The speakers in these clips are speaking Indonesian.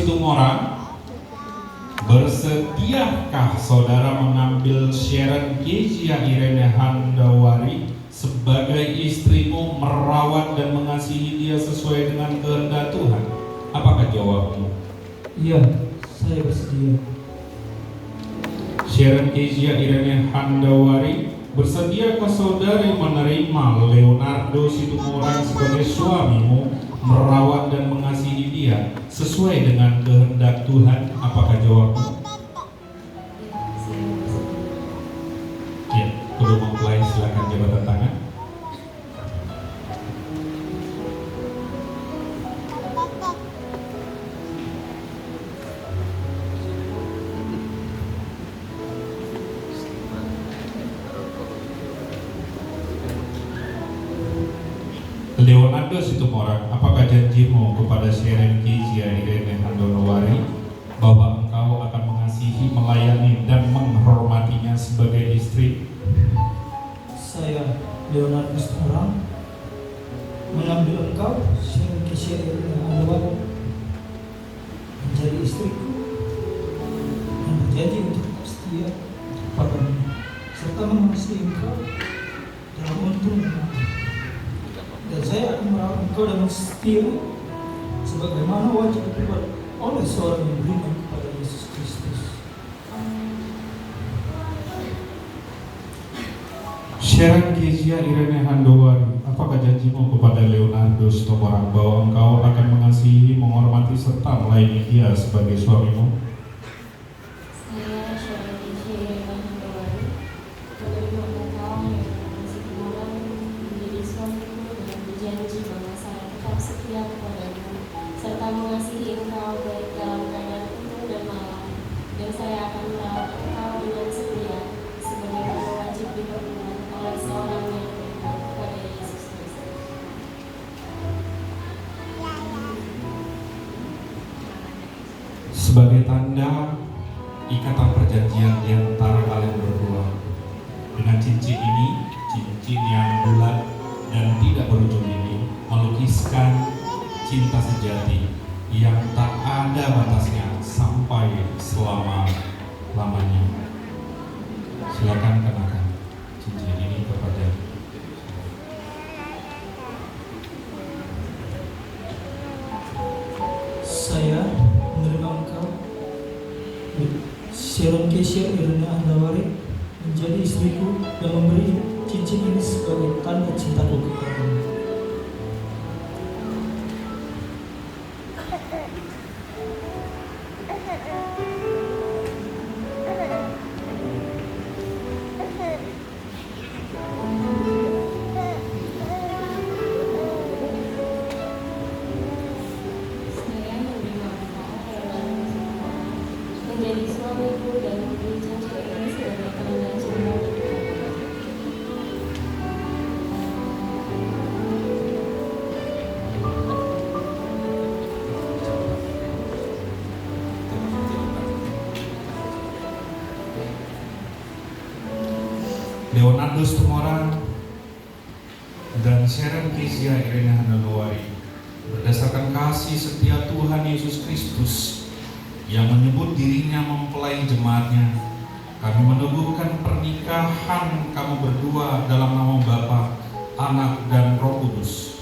Tumorang, bersediakah saudara mengambil Sharon Kezia Irene Handawari sebagai istrimu, merawat dan mengasihi dia sesuai dengan kehendak Tuhan? Apakah jawabmu? Iya, saya bersedia. Sharon Kezia Irene Handawari, bersediakah saudari menerima Leonardo Situmorang sebagai suamimu, merawat dan mengasihi dia sesuai dengan kehendak Tuhan? Apakah jawabmu? Ya, perlu mempelai silakan jabatan tangan. Leonardo Situmorang, apakah janjimu kepada Sharon Kezia Irene Handawari bahwa engkau akan mengasihi, melayani, dan menghormatinya sebagai istri? Saya, Leonardo Situmorang, mengambil engkau, Sharon Kezia Irene Handawari, menjadi istriku dan berjanji untuk setia kepadamu serta mengasihi engkau dalam untung dan mati. Dan saya akan merawat engkau dengan setia sebagaimana wajib diperbuat oleh seorang yang beriman kepada Yesus Kristus. Sharon Kezia Irene Handawari, apakah janjimu kepada Leonardo Situmorang bahwa engkau akan mengasihi, menghormati, serta melayani dia sebagai suamimu? Saya, Sharon Kezia Irene Handawari, menerima engkau yang bernama Situmorang menjadi suamiku dengan berjanji bahwa saya tetap setia kepadamu serta mengasihi engkau baik dalam keadaan untung dan malam, dan saya akan merawat engkau dengan setia sebagaimana wajib diperbuat oleh seorang yang beriman kepada Yesus Kristus. Sebagai tanda ikatan perjanjian di antara kalian berdua, dengan cincin ini, cincin yang bulat dan tidak berujung ini, melukiskan cinta sejati yang tak ada batasnya sampai selama-lamanya. Silakan kenakan cincin ini kepada Saya menerima engkau, Sharon Kezia Irene Handawari, menjadi istriku dan memberi cincin ini sebagai tanda cintaku kepadamu. Saya menerima engkau, Leonardo Situmorang, menjadi suamiku dan memberi cincin ini sebagai tanda cintaku kepadamu. Leonardo Situmorang dan Sharon Kezia Irene Handawari, berdasarkan kasih setia Tuhan Yesus Kristus yang menyebut dirinya mempelai jemaatnya, kami meneguhkan pernikahan kamu berdua dalam nama Bapa, Anak, dan Roh Kudus.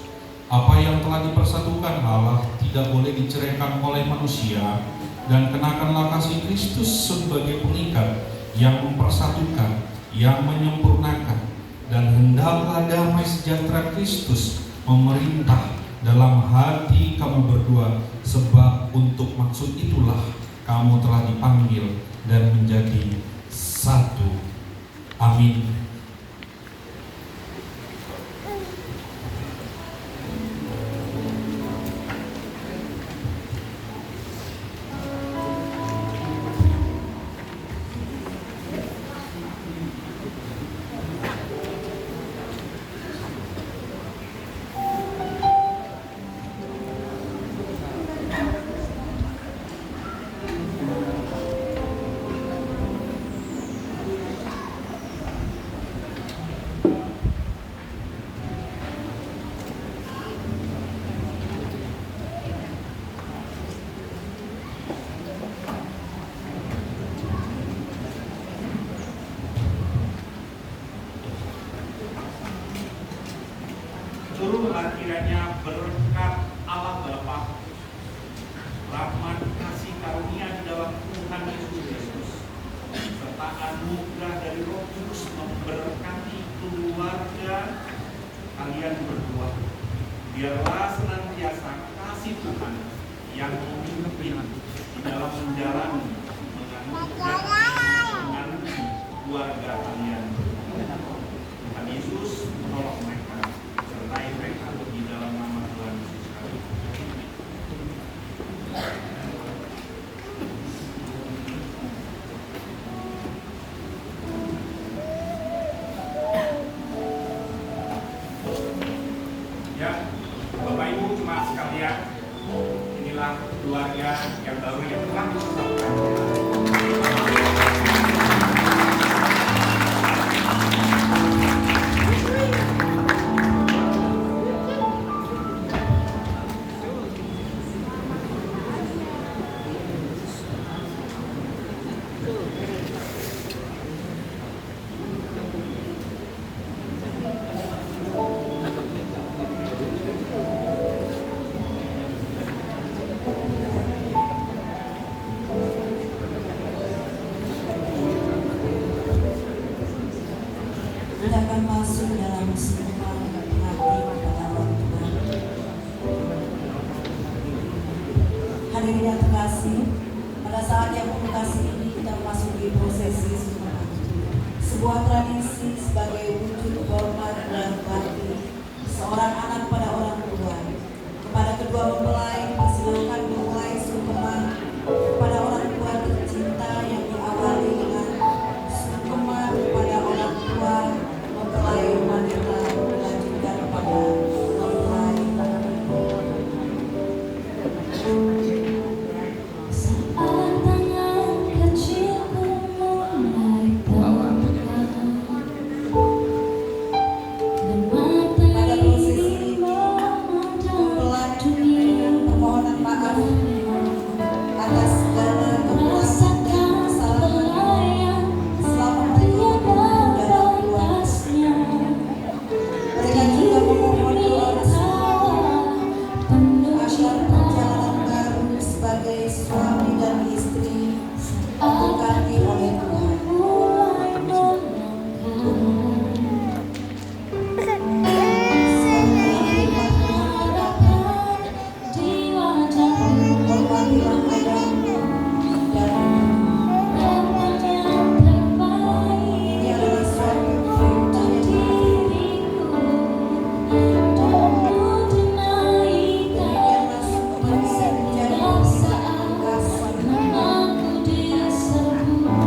Apa yang telah dipersatukan Allah tidak boleh diceraikan oleh manusia, dan kenakanlah kasih Kristus sebagai pengikat yang mempersatukan, yang menyempurnakan, dan hendaklah damai sejahtera Kristus memerintah dalam hati kamu berdua, sebab untuk maksud itulah kamu telah dipanggil dan menjadi satu. Amin. adalah kiranya berkat Allah Bapa, rahmat kasih karunia di dalam Tuhan Yesus Kristus, serta anugerah dari Roh Kudus memberkati keluarga kalian berdua. Biarlah senantiasa kasih Tuhan yang memimpin di dalam menjalani menganugerahkan keluarga kalian. Tuhan Yesus menolong mereka, sertai mereka di dalam nama Tuhan Yesus Kristus. Ya, Bapak Ibu jemaat sekalian, inilah keluarga yang baru yang telah disatukan. Kita akan masuk dalam sebuah hati kepada Allah Tuhan. Hadirin yang terkasih, pada saat yang penuh kasih ini kita memasuki prosesi sunat, sebuah tradisi sebagai wujud hormat dan bakti seorang anak pada orang tua. Kepada kedua mempelai, persilakan memulai sungkeman kepada orang tua tercinta yang diawali dengan sungkeman kepada orang tua mempelai wanita, dilanjutkan kepada mempelai. Saat tangan kecilku mulai terbuka dan mata Pada prosesi ini ini, memandang mempelai dunia dengan permohonan maaf atas segala kekurangan dan kesalahan selama mereka berada dalam keluarga. Mereka juga memohon doa restu agar perjalanan baru sebagai suami dan istri diberkati oleh Tuhan. Hormatilah ayahmu dan ini adalah suatu perintah yang demikianlah sungkeman ini menjadi perintah kasih.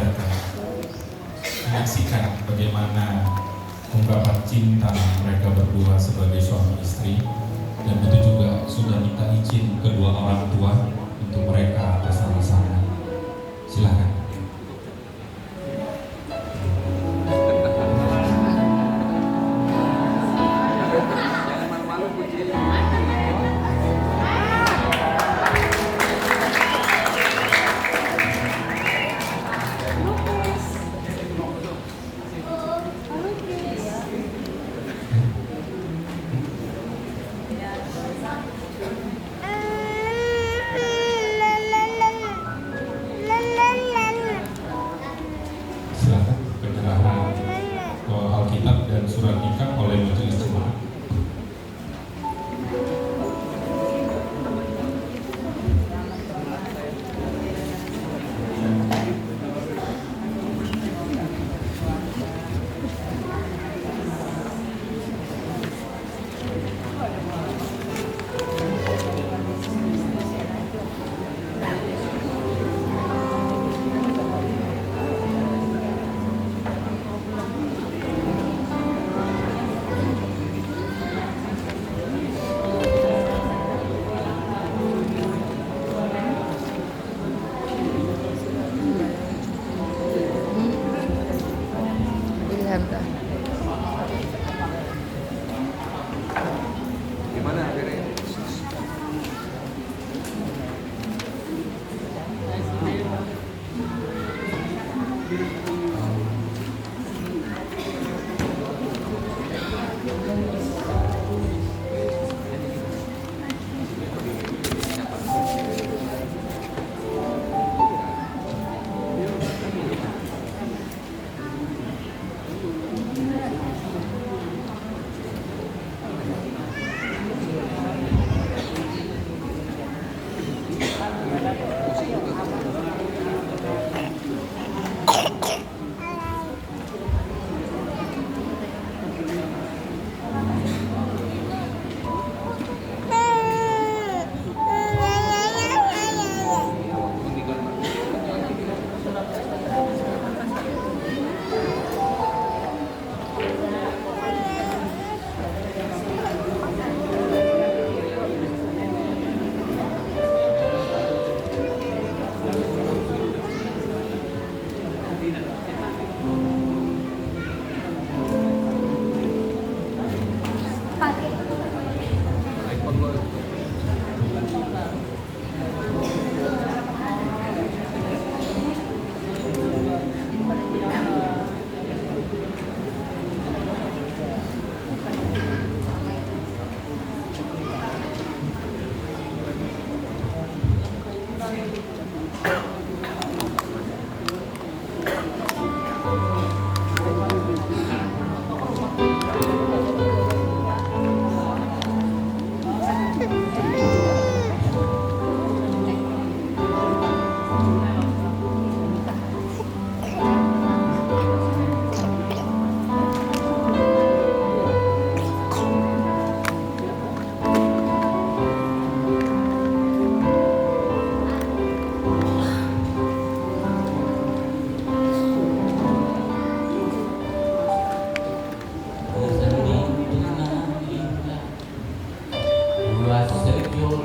mereka. Menyaksikan bagaimana ungkapan cinta mereka berdua sebagai suami istri, dan itu juga sudah minta izin kedua orang tua untuk mereka bersama-sama. Silakan. Silakan penyerahan Alkitab dan surat nikah oleh majelis jemaat. Gimana akhirnya?